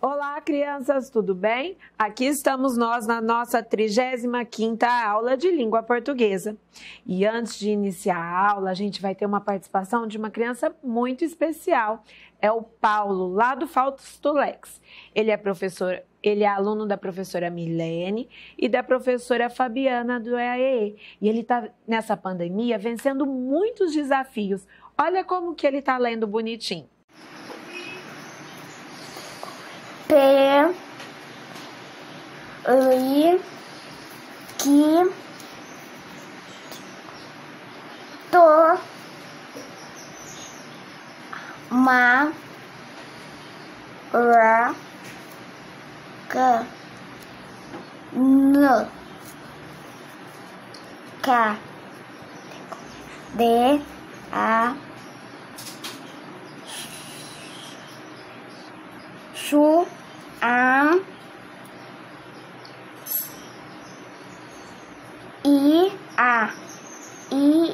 Olá, crianças, tudo bem? Aqui estamos nós na nossa 35ª aula de língua portuguesa. E antes de iniciar a aula, a gente vai ter uma participação de uma criança muito especial. É o Paulo, lá do Fausto Lex. Ele é aluno da professora Milene e da professora Fabiana do EAE. E ele está, nessa pandemia, vencendo muitos desafios. Olha como que ele está lendo bonitinho.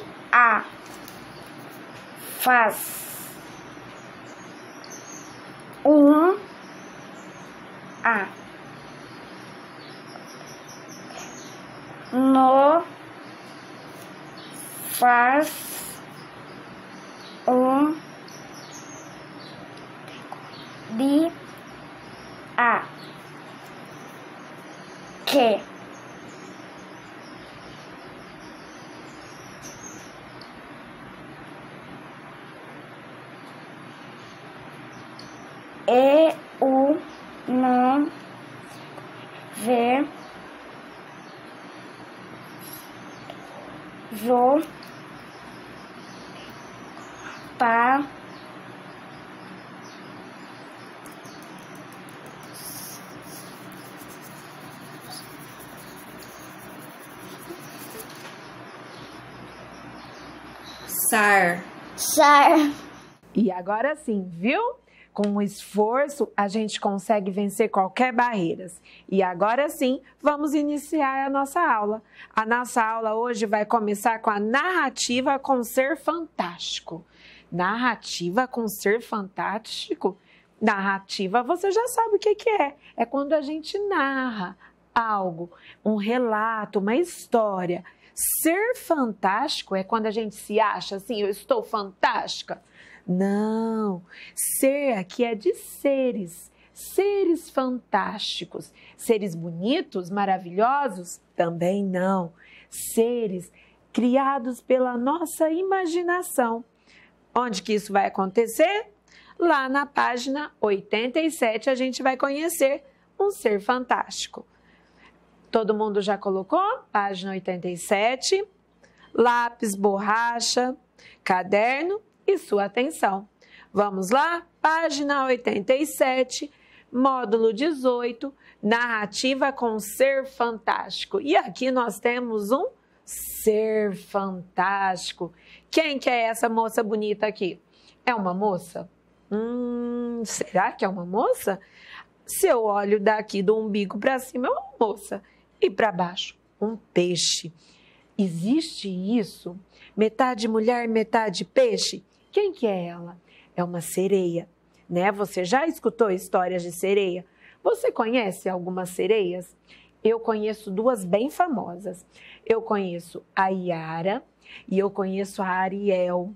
Faz no faz de que eu não vejo para sar. E agora sim, viu? Com esforço, a gente consegue vencer qualquer barreiras. E agora sim, vamos iniciar a nossa aula. A nossa aula hoje vai começar com a narrativa com ser fantástico. Narrativa com ser fantástico? Narrativa, você já sabe o que é. É quando a gente narra algo, um relato, uma história. Ser fantástico é quando a gente se acha assim, eu estou fantástica. Não, ser aqui é de seres, seres fantásticos. Seres bonitos, maravilhosos? Também não. Seres criados pela nossa imaginação. Onde que isso vai acontecer? Lá na página 87 a gente vai conhecer um ser fantástico. Todo mundo já colocou? Página 87, lápis, borracha, caderno e sua atenção. Vamos lá? Página 87, módulo 18, narrativa com ser fantástico. E aqui nós temos um ser fantástico. Quem que é essa moça bonita aqui? É uma moça? Será que é uma moça? Se eu olho daqui do umbigo para cima, é uma moça. E para baixo, um peixe. Existe isso? Metade mulher, metade peixe? Quem que é ela? É uma sereia, né? Você já escutou histórias de sereia? Você conhece algumas sereias? Eu conheço duas bem famosas. Eu conheço a Yara e eu conheço a Ariel.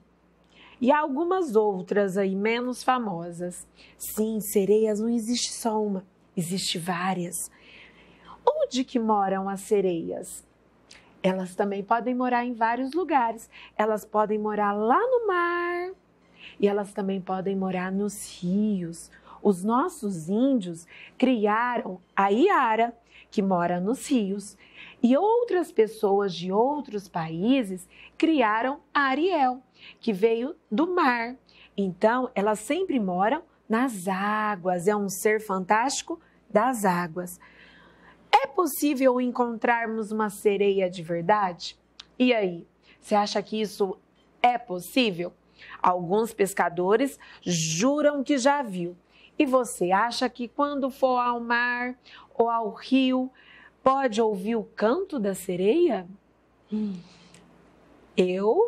E há algumas outras aí menos famosas. Sim, sereias não existe só uma, existe várias. Onde que moram as sereias? Elas também podem morar em vários lugares. Elas podem morar lá no mar e elas também podem morar nos rios. Os nossos índios criaram a Yara, que mora nos rios, e outras pessoas de outros países criaram a Ariel, que veio do mar. Então, elas sempre moram nas águas. É um ser fantástico das águas. É possível encontrarmos uma sereia de verdade? E aí, você acha que isso é possível? Alguns pescadores juram que já viu. E você acha que quando for ao mar ou ao rio, pode ouvir o canto da sereia? Eu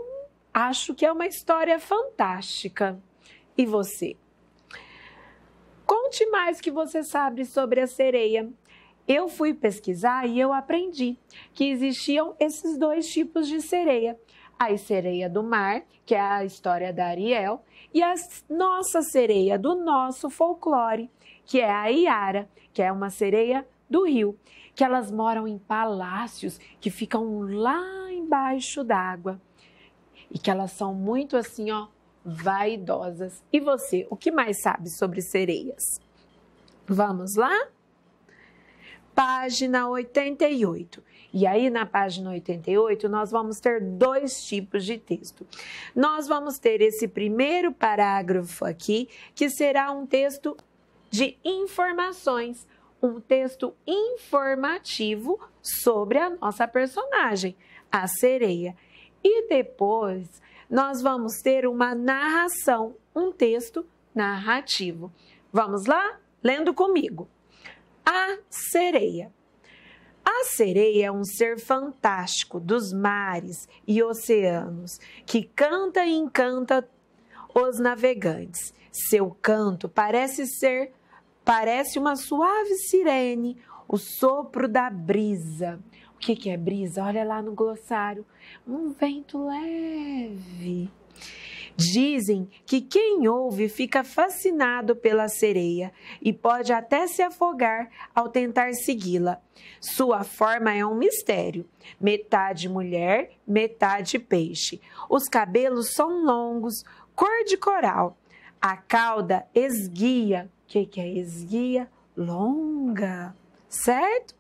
acho que é uma história fantástica. E você? Com Conte mais o que você sabe sobre a sereia. Eu fui pesquisar e eu aprendi que existiam esses dois tipos de sereia. A sereia do mar, que é a história da Ariel, e a nossa sereia do nosso folclore, que é a Iara, que é uma sereia do rio, que elas moram em palácios que ficam lá embaixo d'água e que elas são muito assim, ó, vaidosas. E você, o que mais sabe sobre sereias? Vamos lá? Página 88. E aí, na página 88, nós vamos ter dois tipos de texto. Nós vamos ter esse primeiro parágrafo aqui, que será um texto de informações, um texto informativo sobre a nossa personagem, a sereia. E depois, nós vamos ter uma narração, um texto narrativo. Vamos lá? Lendo comigo. A sereia. A sereia é um ser fantástico dos mares e oceanos, que canta e encanta os navegantes. Seu canto parece uma suave sirene, o sopro da brisa. O que é brisa? Olha lá no glossário. Um vento leve. Dizem que quem ouve fica fascinado pela sereia e pode até se afogar ao tentar segui-la. Sua forma é um mistério, metade mulher, metade peixe. Os cabelos são longos, cor de coral. A cauda esguia. O que é esguia? Longa, certo?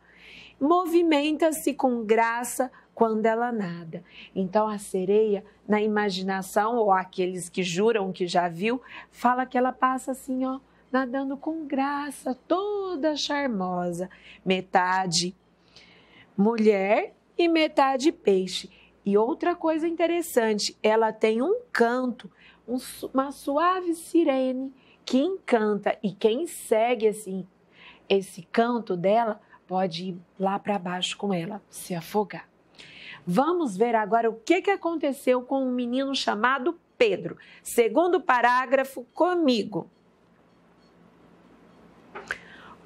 Movimenta-se com graça quando ela nada. Então a sereia, na imaginação, ou aqueles que juram que já viu, fala que ela passa assim, ó, nadando com graça, toda charmosa, metade mulher e metade peixe. E outra coisa interessante, ela tem um canto, uma suave sirene que encanta, e quem segue assim esse canto dela pode ir lá para baixo com ela, se afogar. Vamos ver agora o que aconteceu com um menino chamado Pedro. Segundo parágrafo, comigo.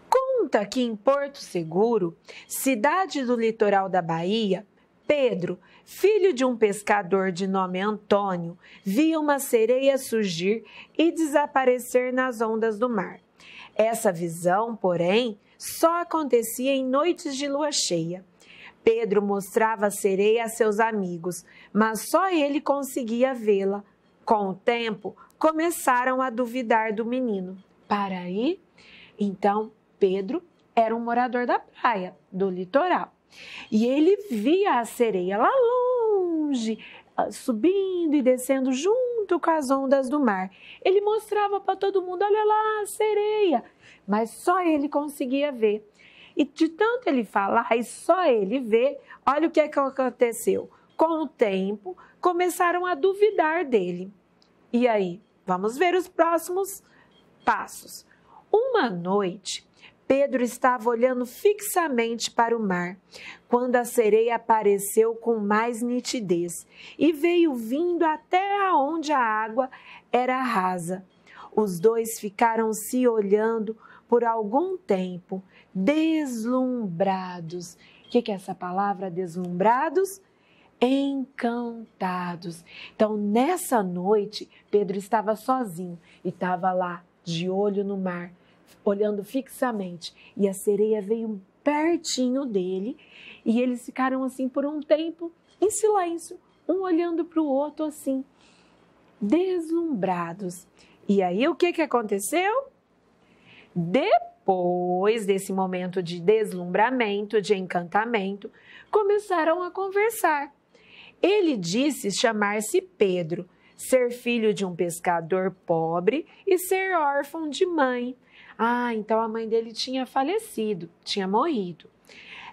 Conta que em Porto Seguro, cidade do litoral da Bahia, Pedro, filho de um pescador de nome Antônio, via uma sereia surgir e desaparecer nas ondas do mar. Essa visão, porém, só acontecia em noites de lua cheia. Pedro mostrava a sereia a seus amigos, mas só ele conseguia vê-la. Com o tempo, começaram a duvidar do menino. Para aí, então, Pedro era um morador da praia, do litoral. E ele via a sereia lá longe, subindo e descendo junto com as ondas do mar. Ele mostrava para todo mundo, olha lá a sereia, mas só ele conseguia ver. E de tanto ele falar e só ele ver, olha o que aconteceu. Com o tempo, começaram a duvidar dele. E aí, vamos ver os próximos passos. Uma noite, Pedro estava olhando fixamente para o mar, quando a sereia apareceu com mais nitidez e veio vindo até aonde a água era rasa. Os dois ficaram se olhando por algum tempo, deslumbrados. O que é essa palavra, deslumbrados? Encantados. Então, nessa noite, Pedro estava sozinho e estava lá, de olho no mar, olhando fixamente. E a sereia veio pertinho dele e eles ficaram assim por um tempo, em silêncio, um olhando para o outro assim, deslumbrados. E aí, o que aconteceu? Depois desse momento de deslumbramento, de encantamento, começaram a conversar. Ele disse chamar-se Pedro, ser filho de um pescador pobre e ser órfão de mãe. Ah, então a mãe dele tinha falecido, tinha morrido.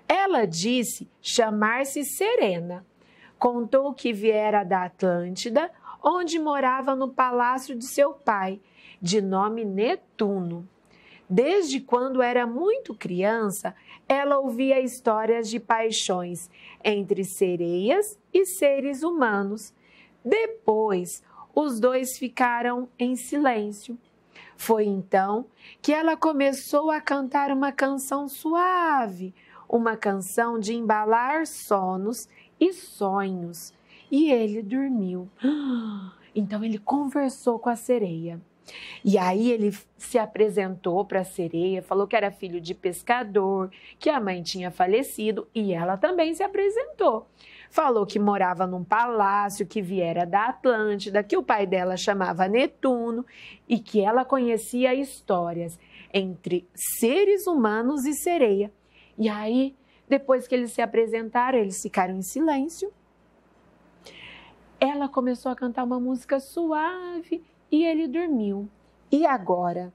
Ela disse chamar-se Serena. Contou que viera da Atlântida, onde morava no palácio de seu pai, de nome Netuno. Desde quando era muito criança, ela ouvia histórias de paixões entre sereias e seres humanos. Depois, os dois ficaram em silêncio. Foi então que ela começou a cantar uma canção suave, uma canção de embalar sonos e sonhos. E ele dormiu. Então ele conversou com a sereia. E aí ele se apresentou para a sereia, falou que era filho de pescador, que a mãe tinha falecido e ela também se apresentou. Falou que morava num palácio, que viera da Atlântida, que o pai dela chamava Netuno e que ela conhecia histórias entre seres humanos e sereia. E aí, depois que eles se apresentaram, eles ficaram em silêncio. Ela começou a cantar uma música suave e ele dormiu. E agora?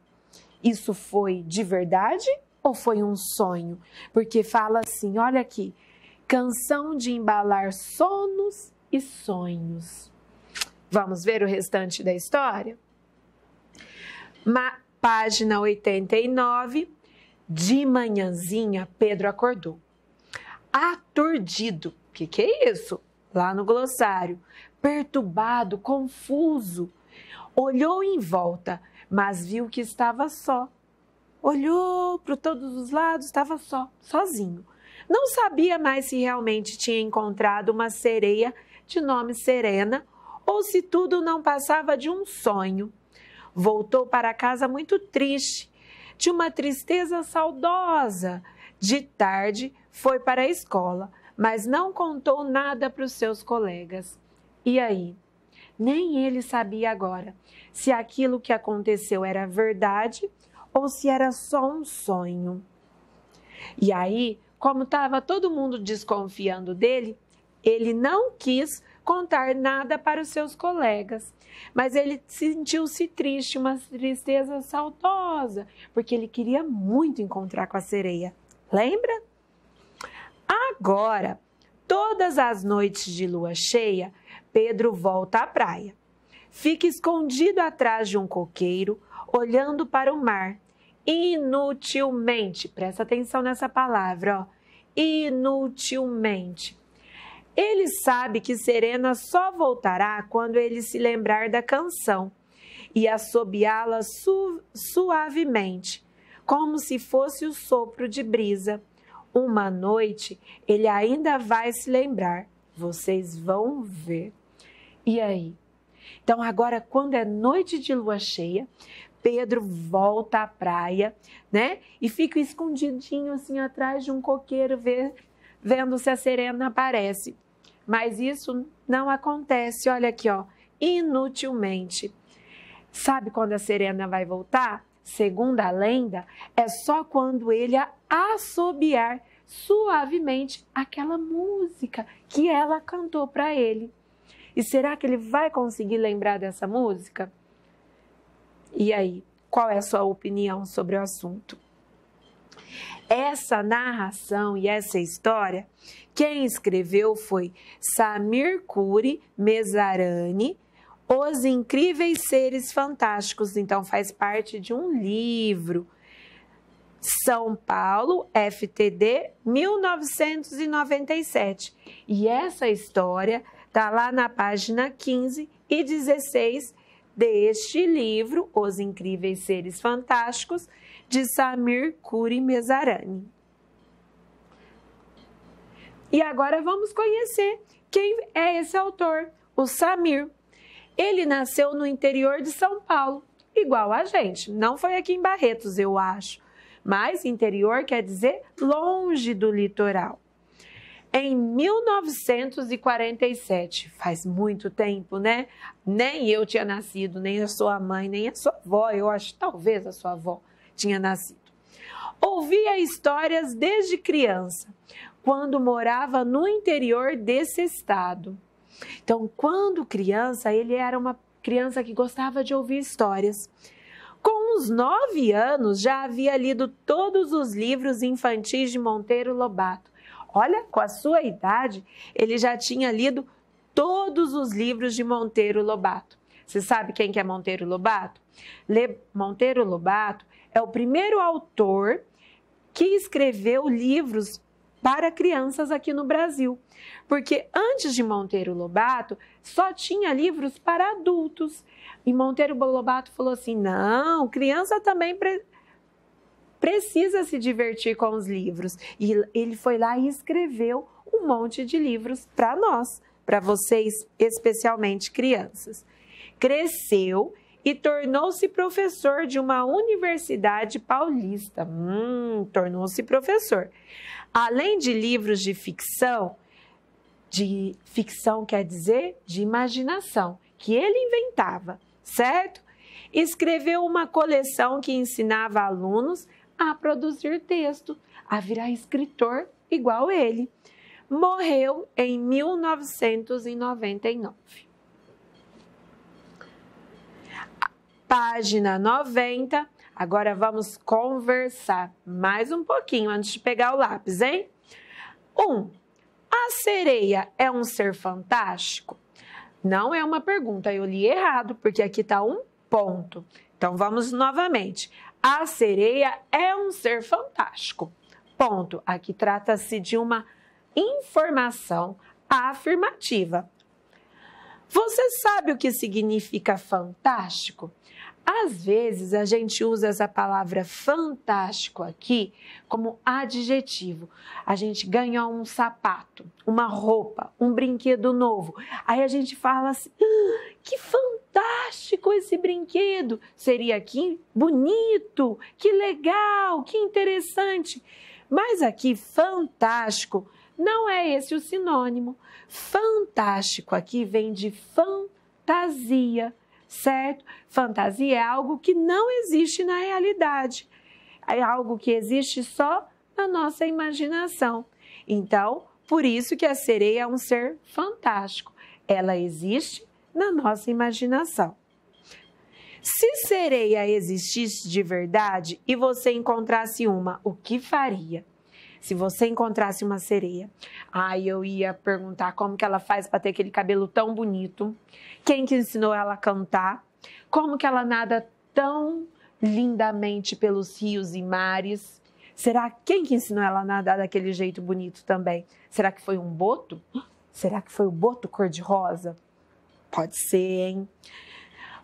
Isso foi de verdade ou foi um sonho? Porque fala assim, olha aqui, canção de embalar sonos e sonhos. Vamos ver o restante da história? Página 89, de manhãzinha, Pedro acordou. Aturdido, o que é isso? Lá no glossário, perturbado, confuso. Olhou em volta, mas viu que estava só. Olhou para todos os lados, estava sozinho. Não sabia mais se realmente tinha encontrado uma sereia de nome Serena ou se tudo não passava de um sonho. Voltou para casa muito triste, de uma tristeza saudosa. De tarde foi para a escola, mas não contou nada para os seus colegas. E aí? Nem ele sabia agora se aquilo que aconteceu era verdade ou se era só um sonho. E aí, como estava todo mundo desconfiando dele, ele não quis contar nada para os seus colegas, mas ele sentiu-se triste, uma tristeza saudosa, porque ele queria muito encontrar com a sereia. Lembra? Agora, todas as noites de lua cheia, Pedro volta à praia. Fica escondido atrás de um coqueiro, olhando para o mar. Inutilmente, presta atenção nessa palavra, ó. Inutilmente. Ele sabe que Serena só voltará quando ele se lembrar da canção e assobiá-la suavemente, como se fosse o sopro de brisa. Uma noite ele ainda vai se lembrar. Vocês vão ver. E aí? Então agora, quando é noite de lua cheia, Pedro volta à praia, né? E fica escondidinho assim atrás de um coqueiro, vendo se a Serena aparece. Mas isso não acontece, olha aqui, ó, inutilmente. Sabe quando a Serena vai voltar? Segundo a lenda, é só quando ele assobiar suavemente aquela música que ela cantou para ele. E será que ele vai conseguir lembrar dessa música? E aí, qual é a sua opinião sobre o assunto? Essa narração e essa história, quem escreveu foi Samir Curi Mesarani, Os Incríveis Seres Fantásticos. Então, faz parte de um livro. São Paulo, FTD, 1997. E essa história está lá na página 15 e 16 deste livro, Os Incríveis Seres Fantásticos, de Samir Curi Mesarani. E agora vamos conhecer quem é esse autor, o Samir. Ele nasceu no interior de São Paulo, igual a gente. Não foi aqui em Barretos, eu acho. Mas interior quer dizer longe do litoral. Em 1947, faz muito tempo, né? Nem eu tinha nascido, nem a sua mãe, nem a sua avó, eu acho talvez a sua avó tinha nascido. Ouvia histórias desde criança, quando morava no interior desse estado. Então, quando criança, ele era uma criança que gostava de ouvir histórias. Com uns 9 anos, já havia lido todos os livros infantis de Monteiro Lobato. Olha, com a sua idade, ele já tinha lido todos os livros de Monteiro Lobato. Você sabe quem que é Monteiro Lobato? Monteiro Lobato é o primeiro autor que escreveu livros para crianças aqui no Brasil. Porque antes de Monteiro Lobato, só tinha livros para adultos. E Monteiro Lobato falou assim, não, criança também precisa se divertir com os livros. E ele foi lá e escreveu um monte de livros para nós, para vocês, especialmente crianças. Cresceu e tornou-se professor de uma universidade paulista. Tornou-se professor. Além de livros de ficção quer dizer de imaginação, que ele inventava, certo? Escreveu uma coleção que ensinava alunos a produzir texto, a virar escritor igual ele. Morreu em 1999. Página 90. Agora vamos conversar mais um pouquinho antes de pegar o lápis, hein? 1. A sereia é um ser fantástico? Não é uma pergunta, eu li errado, porque aqui está um ponto. Então, vamos novamente. A sereia é um ser fantástico. Ponto. Aqui trata-se de uma informação afirmativa. Você sabe o que significa fantástico? Às vezes, a gente usa essa palavra fantástico aqui como adjetivo. A gente ganha um sapato, uma roupa, um brinquedo novo. Aí a gente fala assim, que fantástico esse brinquedo. Seria que bonito, que legal, que interessante. Mas aqui, fantástico, não é esse o sinônimo. Fantástico aqui vem de fantasia. Certo? Fantasia é algo que não existe na realidade. É algo que existe só na nossa imaginação. Então, por isso que a sereia é um ser fantástico. Ela existe na nossa imaginação. Se sereia existisse de verdade e você encontrasse uma, o que faria? Se você encontrasse uma sereia, aí eu ia perguntar como que ela faz para ter aquele cabelo tão bonito, quem que ensinou ela a cantar, como que ela nada tão lindamente pelos rios e mares. Será quem que ensinou ela a nadar daquele jeito bonito também? Será que foi um boto? Será que foi o boto cor-de-rosa? Pode ser, hein?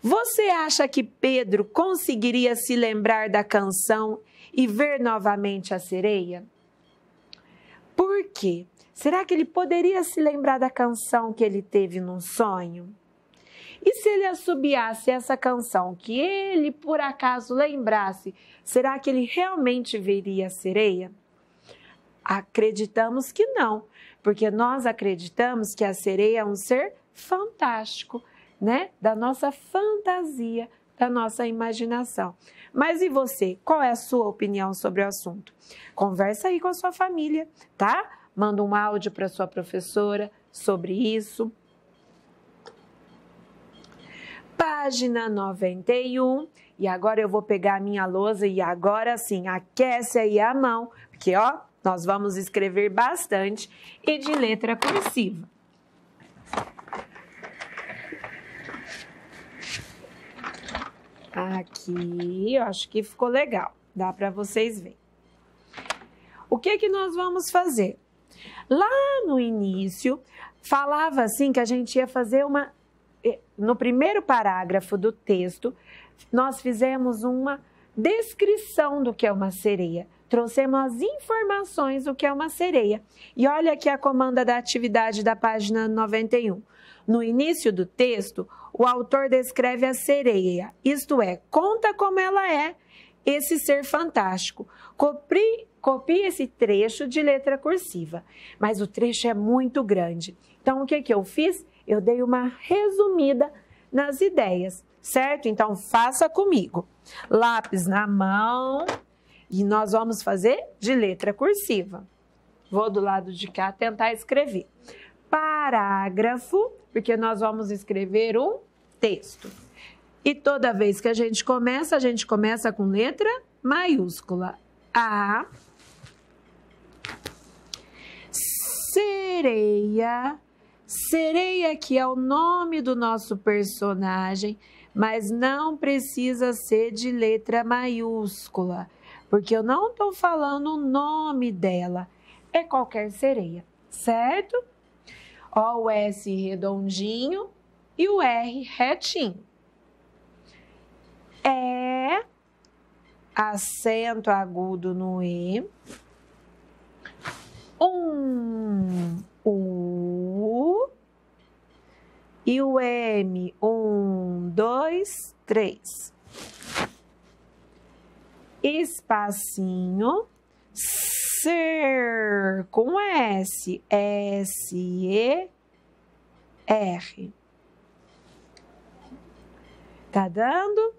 Você acha que Pedro conseguiria se lembrar da canção e ver novamente a sereia? Por quê? Será que ele poderia se lembrar da canção que ele teve num sonho? E se ele assobiasse essa canção que ele por acaso lembrasse, será que ele realmente veria a sereia? Acreditamos que não, porque nós acreditamos que a sereia é um ser fantástico, né? Da nossa fantasia, da nossa imaginação. Mas e você? Qual é a sua opinião sobre o assunto? Conversa aí com a sua família, tá? Manda um áudio para sua professora sobre isso. Página 91. E agora eu vou pegar a minha lousa e agora sim, aquece aí a mão, porque ó, nós vamos escrever bastante e de letra cursiva. Aqui, eu acho que ficou legal. Dá para vocês verem. O que que nós vamos fazer? Lá no início, falava assim que a gente ia fazer uma... No primeiro parágrafo do texto, nós fizemos uma descrição do que é uma sereia. Trouxemos as informações do que é uma sereia. E olha aqui a comanda da atividade da página 91. No início do texto, o autor descreve a sereia, isto é, conta como ela é, esse ser fantástico. Copie esse trecho de letra cursiva, mas o trecho é muito grande. Então, o que que eu fiz? Eu dei uma resumida nas ideias, certo? Então, faça comigo. Lápis na mão e nós vamos fazer de letra cursiva. Vou do lado de cá tentar escrever. Parágrafo, porque nós vamos escrever um texto. E toda vez que a gente começa com letra maiúscula. A sereia. Sereia que é o nome do nosso personagem, mas não precisa ser de letra maiúscula, porque eu não estou falando o nome dela. é qualquer sereia, certo? Ó, o S redondinho e o R retinho. É, acento agudo no E. U. E o M, 1, 2, 3. Espacinho. Ser com S. S-E-R. Tá dando?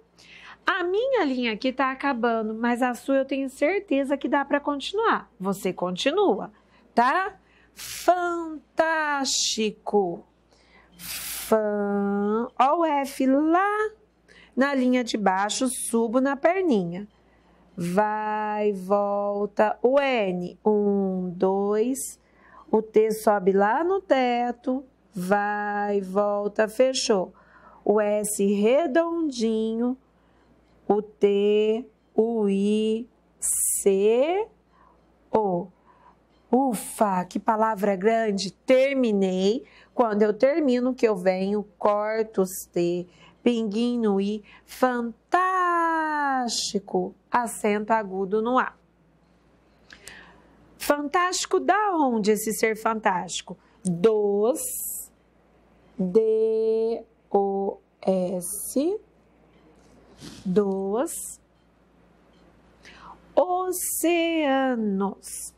A minha linha aqui tá acabando, mas a sua eu tenho certeza que dá para continuar. Você continua, tá? Fantástico. Ó o F lá na linha de baixo, subo na perninha. Vai, volta. O N, 1, 2. O T sobe lá no teto. Vai, volta, fechou. O S redondinho. O T, o I, C, O. Ufa, que palavra grande! Terminei. Quando eu termino, que eu venho, corto os T, pinguinho no I, fantástico, acento agudo no A. Fantástico, da onde esse ser fantástico? Dos, D-O-S, dos oceanos.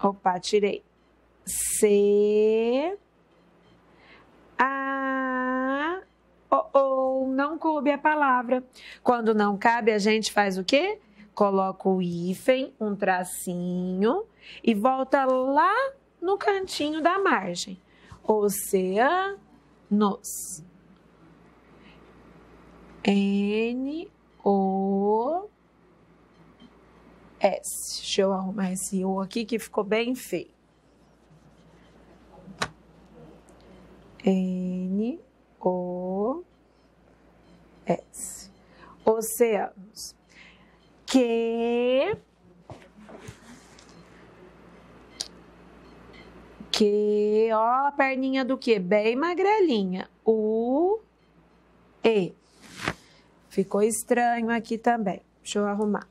Opa, tirei. C, A, O, não coube a palavra. Quando não cabe, a gente faz o quê? Coloca o hífen, um tracinho e volta lá no cantinho da margem. Oceanos. N-O-S. Deixa eu arrumar esse O aqui que ficou bem feio. N-O-S. Oceanos. Que, ó, a perninha do que? Bem magrelinha. U-E. Ficou estranho aqui também. Deixa eu arrumar.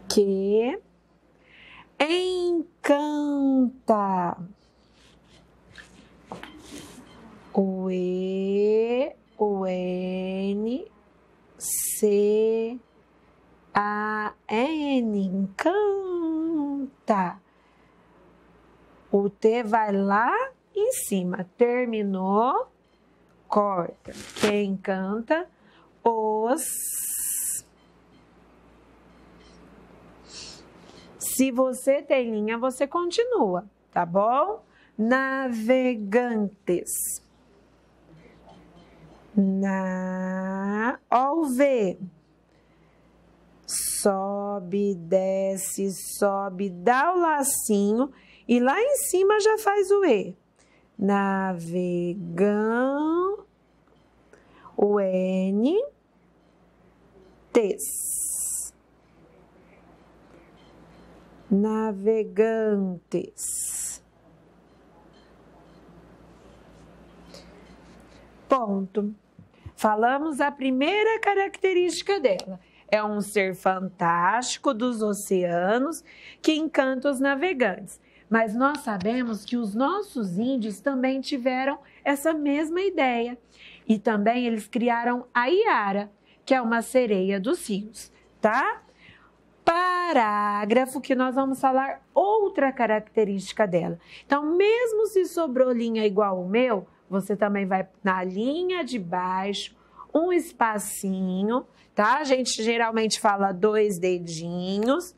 Que encanta. O E, o N, C, A, N. Encanta. O T vai lá em cima. Terminou, corta. Quem canta? Os. Se você tem linha, você continua, tá bom? Navegantes. Ó o V. Sobe, desce, sobe, dá o lacinho e lá em cima já faz o E. Navegam, o N, tes. Navegantes. Ponto. Falamos a primeira característica dela. É um ser fantástico dos oceanos que encanta os navegantes. Mas nós sabemos que os nossos índios também tiveram essa mesma ideia. E também eles criaram a Iara, que é uma sereia dos rios, tá? Parágrafo, que nós vamos falar outra característica dela. Então, mesmo se sobrou linha igual o meu, você também vai na linha de baixo, um espacinho, tá? A gente geralmente fala 2 dedinhos,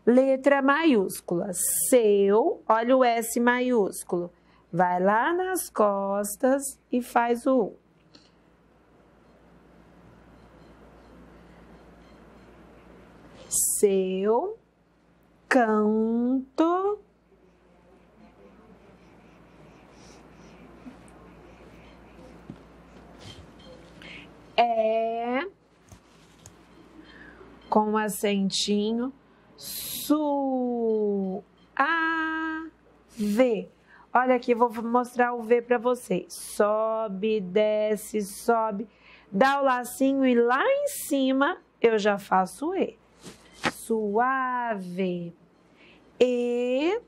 letra maiúscula. Seu, olha o S maiúsculo. Vai lá nas costas e faz o U. Seu canto com acentinho, V. Olha aqui, vou mostrar o V para vocês. Sobe, desce, sobe. Dá o lacinho e lá em cima eu já faço E. Suave. E.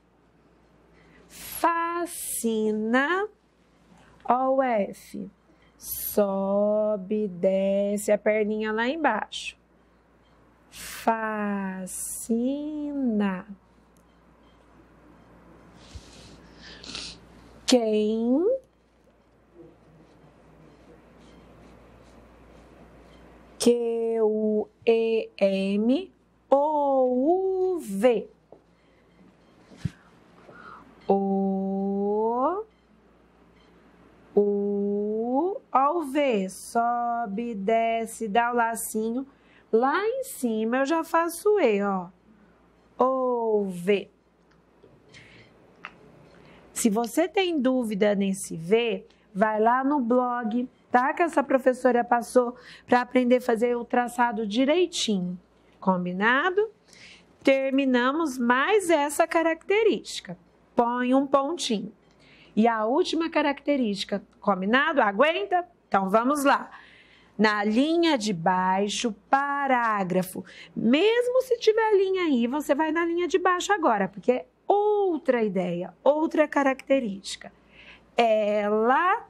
Fascina. Ó o F. Sobe, desce a perninha lá embaixo. Fascina. Quem Q-U-E-M O-U-V. Ó o V, sobe, desce, dá o lacinho. Lá em cima eu já faço E, ó. O-V. Se você tem dúvida nesse V, vai lá no blog, tá? Que essa professora passou para aprender a fazer o traçado direitinho. Combinado? Terminamos mais essa característica. Põe um pontinho. E a última característica, combinado? Aguenta? Então, vamos lá. Na linha de baixo, parágrafo. Mesmo se tiver linha aí, você vai na linha de baixo agora, porque é outra ideia, outra característica. Ela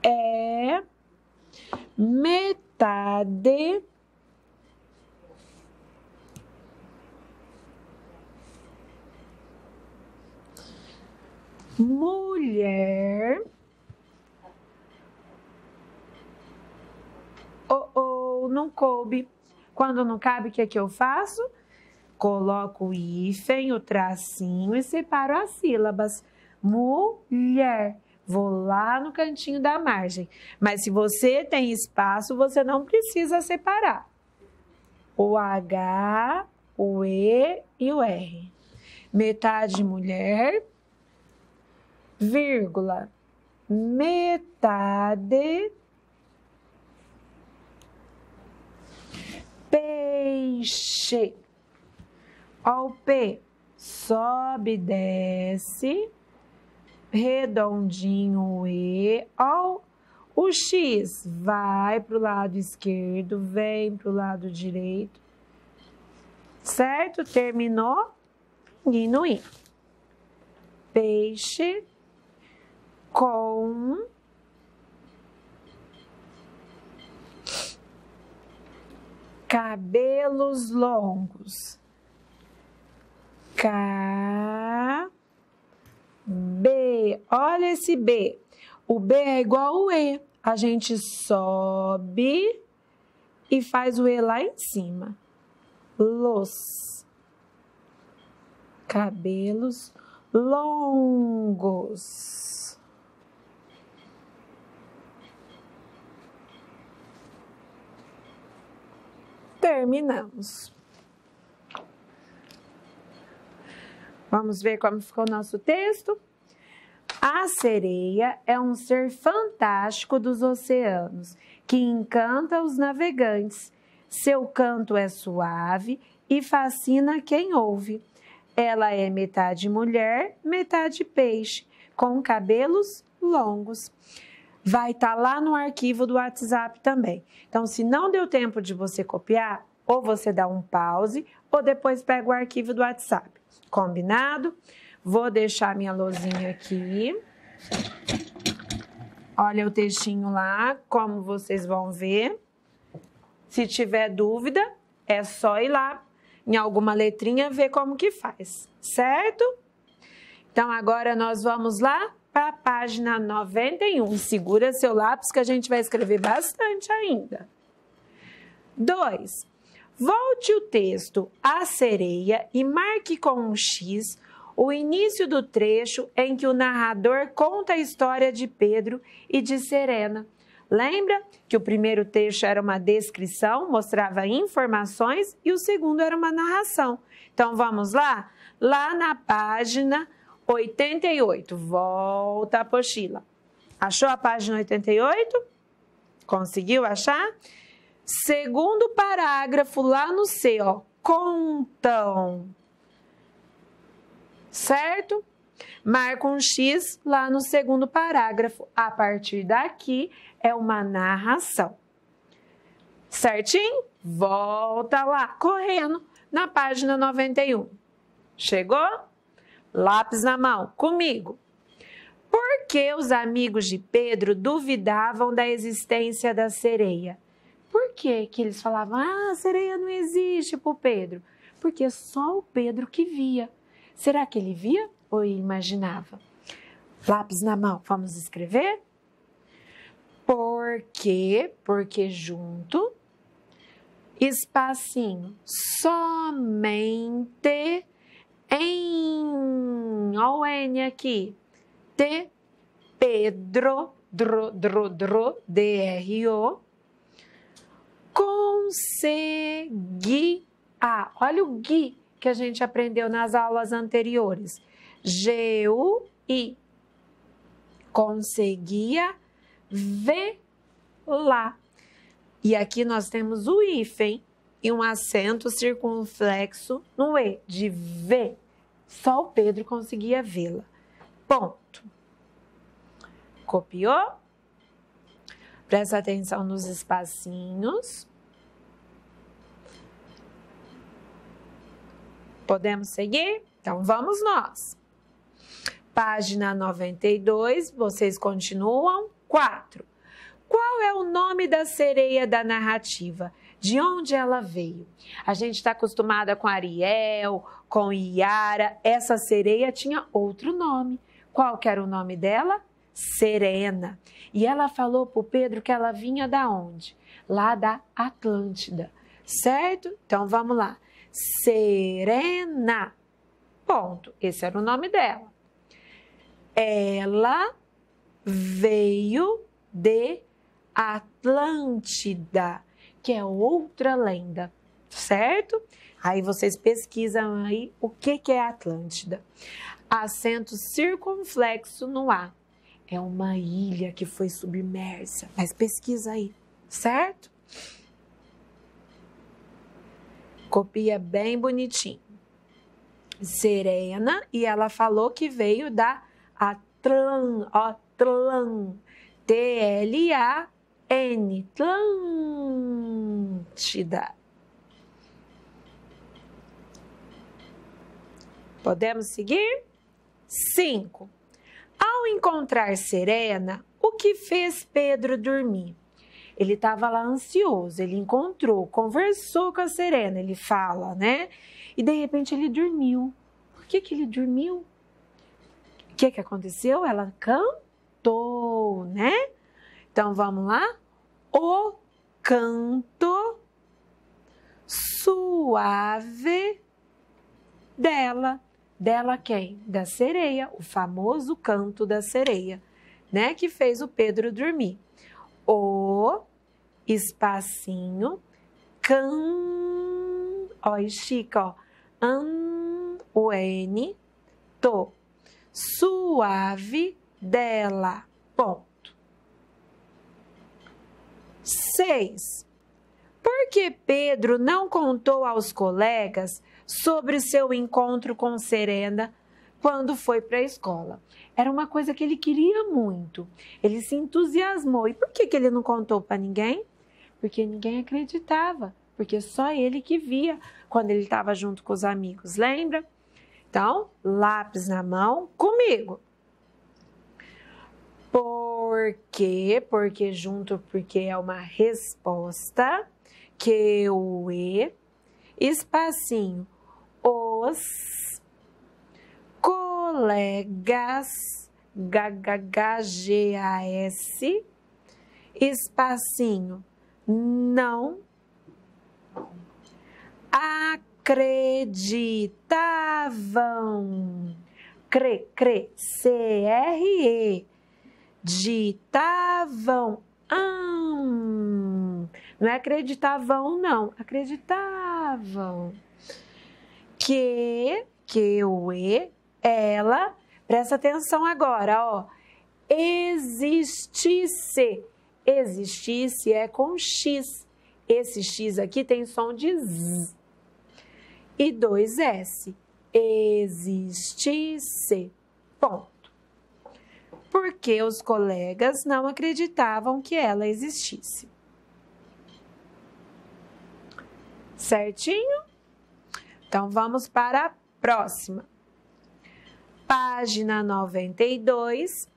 é metade mulher. Não coube. Quando não cabe, o que é que eu faço? Coloco o hífen, o tracinho e separo as sílabas. Mulher. Vou lá no cantinho da margem. Mas se você tem espaço, você não precisa separar. O H, o E e o R. Metade mulher, vírgula, metade peixe. Ó o P, sobe, desce, redondinho o E. Ó o X, vai para o lado esquerdo, vem para o lado direito. Certo? Terminou? E no I. Peixe com cabelos longos. B. Olha esse B. O B é igual ao E. A gente sobe e faz o E lá em cima. Los. Cabelos longos. Terminamos. Vamos ver como ficou o nosso texto? A sereia é um ser fantástico dos oceanos, que encanta os navegantes. Seu canto é suave e fascina quem ouve. Ela é metade mulher, metade peixe, com cabelos longos. Vai estar lá no arquivo do WhatsApp também. Então, se não deu tempo de você copiar, ou você dá um pause, ou depois pega o arquivo do WhatsApp. Combinado? Vou deixar minha lousinha aqui. Olha o textinho lá, como vocês vão ver. Se tiver dúvida, é só ir lá em alguma letrinha ver como que faz, certo? Então, agora nós vamos lá para a página 91. Segura seu lápis que a gente vai escrever bastante ainda. 2. Volte o texto à sereia e marque com um X o início do trecho em que o narrador conta a história de Pedro e de Serena. Lembra que o primeiro trecho era uma descrição, mostrava informações, e o segundo era uma narração. Então, vamos lá? Lá na página 88. Volta a apostila. Achou a página 88? Conseguiu achar? Segundo parágrafo lá no C, ó, contam. Certo? Marca um X lá no segundo parágrafo. A partir daqui é uma narração. Certinho? Volta lá, correndo, na página 91. Chegou? Lápis na mão, comigo. Por que os amigos de Pedro duvidavam da existência da sereia? Por que eles falavam, a sereia não existe para o Pedro? Porque só o Pedro que via. Será que ele via ou imaginava? Lápis na mão, vamos escrever? Por quê? Porque junto, espacinho, somente em, olha o N aqui, T, Pedro, D-R-O, conseguia, olha o gui que a gente aprendeu nas aulas anteriores, G-U-I, conseguia ver lá. E aqui nós temos o hífen e um acento circunflexo no E, de ver. Só o Pedro conseguia vê-la. Ponto. Copiou? Presta atenção nos espacinhos. Podemos seguir? Então, vamos nós. Página 92, vocês continuam. 4. Qual é o nome da sereia da narrativa? De onde ela veio? A gente está acostumada com Ariel, com Iara. Essa sereia tinha outro nome. Qual que era o nome dela? Serena. E ela falou para o Pedro que ela vinha da onde? Lá da Atlântida, certo? Então, vamos lá. Serena. Ponto. Esse era o nome dela. Ela veio de Atlântida, que é outra lenda, certo? Aí vocês pesquisam aí o que é Atlântida. Acento circunflexo no A. É uma ilha que foi submersa, mas pesquisa aí, certo? Copia bem bonitinho. Serena, e ela falou que veio da T-L-A-N, Atlântida. Podemos seguir? 5. Ao encontrar Serena, o que fez Pedro dormir? Ele estava lá ansioso, ele encontrou, conversou com a Serena, ele fala, né? E de repente ele dormiu. Por que ele dormiu? O que aconteceu? Ela cantou, né? Então, vamos lá? O canto suave dela. Dela quem? Da sereia, o famoso canto da sereia, né? Que fez o Pedro dormir. O espacinho, ó, estica, ó, o N, to, suave dela, ponto. 6. Por que Pedro não contou aos colegas sobre seu encontro com Serena quando foi para a escola? Era uma coisa que ele queria muito. Ele se entusiasmou. E por que ele não contou para ninguém? Porque ninguém acreditava. Porque só ele que via quando ele estava junto com os amigos. Lembra? Então, lápis na mão, comigo. Por quê? Porque junto, porque é uma resposta. Que o E, espacinho, os colegas, G-H-G-A-S, espacinho, não acreditavam, C-R-E, ditavam, não é acreditavam, não, acreditavam que o E, ela, presta atenção agora, ó, existisse existisse é com X. Esse X aqui tem som de Z. E 2 S. Existisse. Ponto. Porque os colegas não acreditavam que ela existisse. Certinho? Então, vamos para a próxima. Página 92.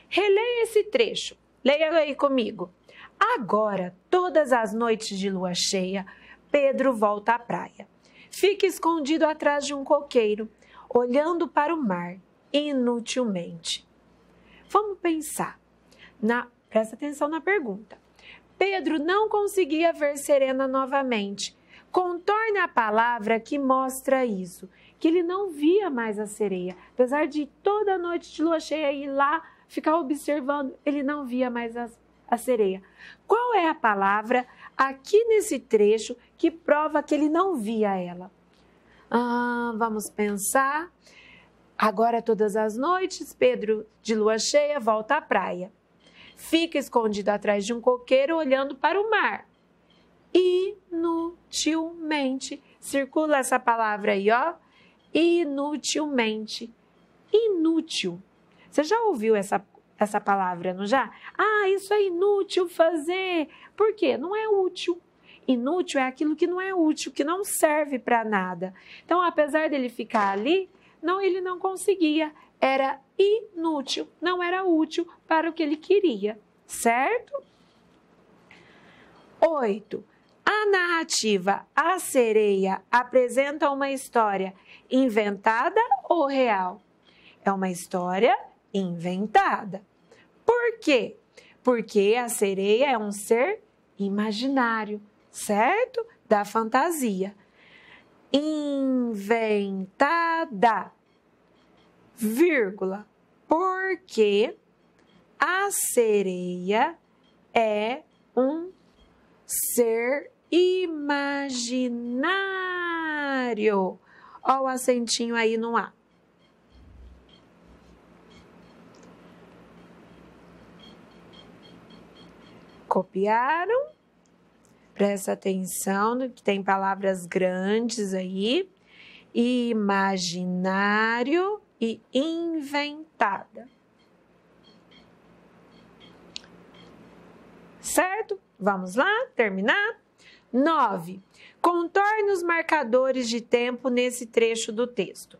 Releia esse trecho. Leia aí comigo. Agora, todas as noites de lua cheia, Pedro volta à praia. Fica escondido atrás de um coqueiro, olhando para o mar, inutilmente. Vamos pensar. Presta atenção na pergunta. Pedro não conseguia ver Serena novamente. Contorne a palavra que mostra isso, que ele não via mais a sereia. Apesar de toda noite de lua cheia ir lá, ficar observando, ele não via mais a sereia. Qual é a palavra aqui nesse trecho que prova que ele não via ela? Vamos pensar. Agora, todas as noites, Pedro, de lua cheia, volta à praia. Fica escondido atrás de um coqueiro, olhando para o mar. Inutilmente. Circula essa palavra aí, ó. Inutilmente. Inútil. Você já ouviu essa palavra, não já? Isso é inútil fazer. Por quê? Não é útil. Inútil é aquilo que não é útil, que não serve para nada. Então, apesar dele ficar ali, ele não conseguia. Era inútil, não era útil para o que ele queria, certo? 8. A narrativa A Sereia apresenta uma história inventada ou real? É uma história inventada. Por quê? Porque a sereia é um ser imaginário, certo? Da fantasia. Inventada, vírgula, porque a sereia é um ser imaginário. Olha o acentinho aí no A. Copiaram? Presta atenção que tem palavras grandes aí. Imaginário e inventada. Certo? Vamos lá, terminar? 9. Contorne os marcadores de tempo nesse trecho do texto.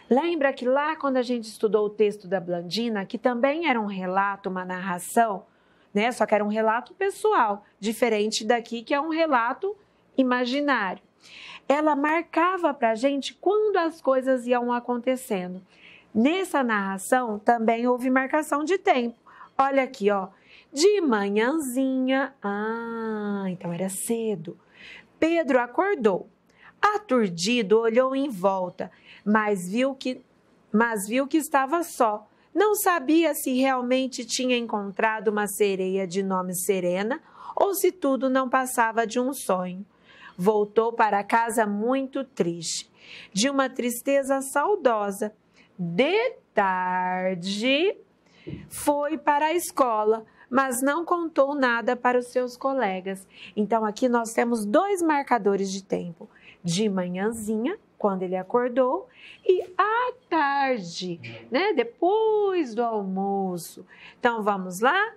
Lembra que lá quando a gente estudou o texto da Blandina, que também era um relato, uma narração, né? Só que era um relato pessoal, diferente daqui que é um relato imaginário. Ela marcava para a gente quando as coisas iam acontecendo. Nessa narração também houve marcação de tempo. Olha aqui, ó. De manhãzinha, então era cedo. Pedro acordou. Aturdido, olhou em volta, mas viu que estava só. Não sabia se realmente tinha encontrado uma sereia de nome Serena ou se tudo não passava de um sonho. Voltou para casa muito triste, de uma tristeza saudosa. De tarde, foi para a escola, mas não contou nada para os seus colegas. Então, aqui nós temos 2 marcadores de tempo. De manhãzinha, quando ele acordou, e à tarde, né? Depois do almoço. Então, vamos lá?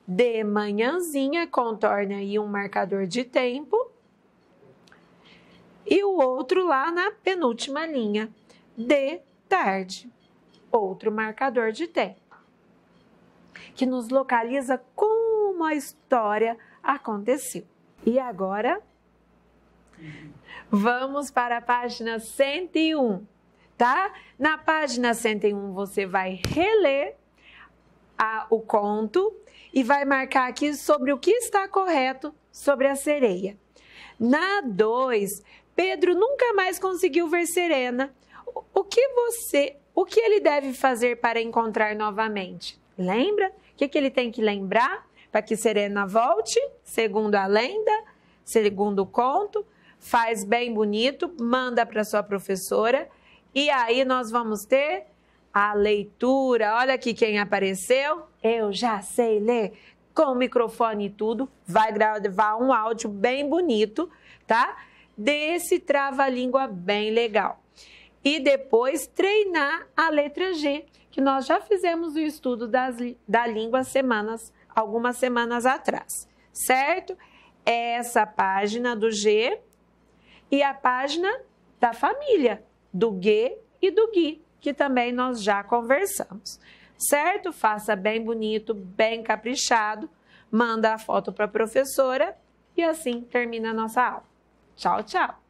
De manhãzinha, contorne aí um marcador de tempo. E o outro lá na penúltima linha. De tarde. Outro marcador de tempo. Que nos localiza como a história aconteceu. E agora, vamos para a página 101, tá? Na página 101 você vai reler o conto e vai marcar aqui sobre o que está correto sobre a sereia. Na 2, Pedro nunca mais conseguiu ver Serena. O que ele deve fazer para encontrar novamente? Lembra? O que ele tem que lembrar para que Serena volte? Segundo a lenda, segundo o conto, faz bem bonito, manda para sua professora e aí nós vamos ter a leitura. Olha aqui quem apareceu. Eu já sei ler. com o microfone e tudo, vai gravar um áudio bem bonito, tá? Desse trava-língua bem legal. E depois treinar a letra G, que nós já fizemos o estudo da língua algumas semanas atrás, certo? Essa página do G e a página da família, do G e do Gui, que também nós já conversamos, certo? Faça bem bonito, bem caprichado, manda a foto para a professora e assim termina a nossa aula. Tchau, tchau!